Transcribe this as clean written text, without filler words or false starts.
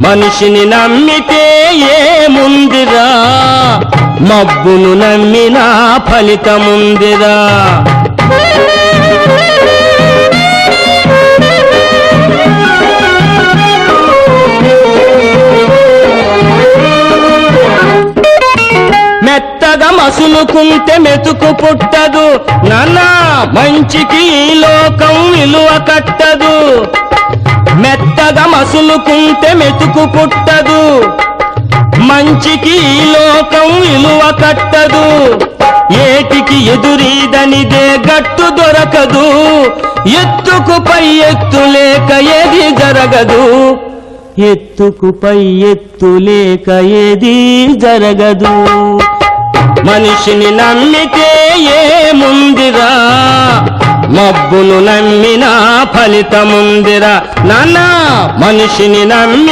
మనిషిని నమ్మితే ఏముందిరా, మబ్బును నమ్మినా ఫలితముందిరా. మెత్తగా మసులుకుంటే మెతుకు పుట్టదు నాన్నా, మంచికి ఈ లోకం విలువ కట్టదు. మెత్తగా మసులుకుంటే మెతుకు పుట్టదు, మంచికి ఈ లోకం విలువ కట్టదు. ఏటికి ఎదురీదనిదే గట్టు దొరకదు, ఎత్తుకు పై ఎత్తు లేక ఏది జరగదు. ఎత్తుకు పై ఎత్తు లేక ఏది జరగదు. మనిషిని నమ్మితే ఏముందిరా, మబ్బును నమ్మినా ఫలితముందిరా. నాన్న మనిషిని నమ్మి